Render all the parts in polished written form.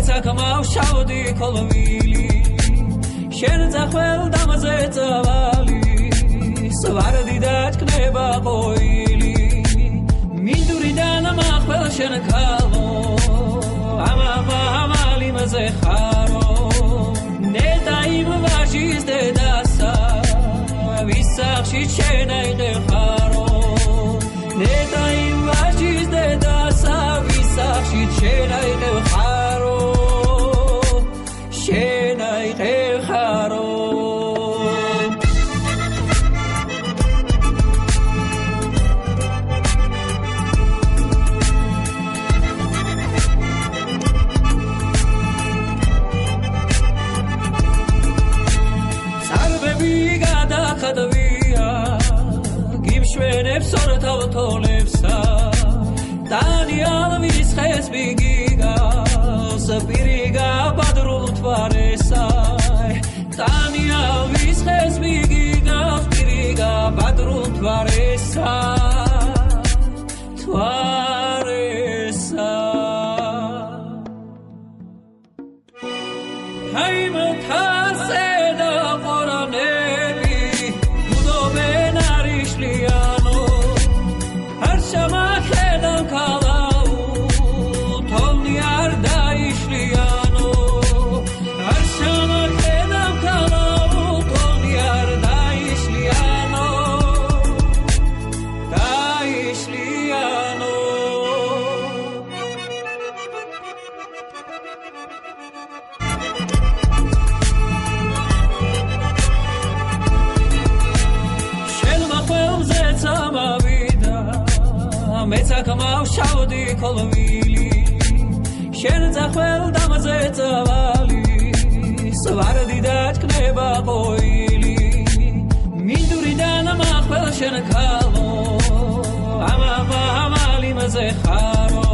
მეცაკმავ შავდი კოლვილი შენ ძახვალ დამაზე წავალი სვარდი დაჭკნება ყოილი მინდურიდან მახვალ შენ ქალო ამალი მზე ხარო ნეტაიმ ვაჟის დედასა ვისახში შენაიდე ხარო ნეტაიმ ვაჟის დედასა ვისახში შენაიდე ხარო შენაიდე ხარო გიმშვენებს ორთავ თოლებსა დანიალ ვისხეს ბიგიგავს პირიგა ბადრულ თვარესა დანიალ ვისხეს ბიგიგავს პირიგა ბადრულ თვარესა თვარესა ჰაიმოთაზე და ყორანები მუდობენ არიშლიანო არ შემახედავ ქალაუ თოვნი არ დაიშლიანო არ შემახედავ ქალაუ თოვნი არ დაიშლიანო დაიშლიანო მეცაკმავ შავდი კოლვილი შენ ძახვალ დამაზე წავალი სვარდი დაჭკნება ყოილი მინდურიდან მახვალ შენ ქალო ამალი მზე ხარო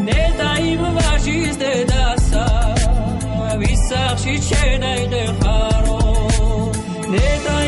ნეტაიმ ვაჟის დედასა ვისახში შენაიდე ხარო ნეტაიმ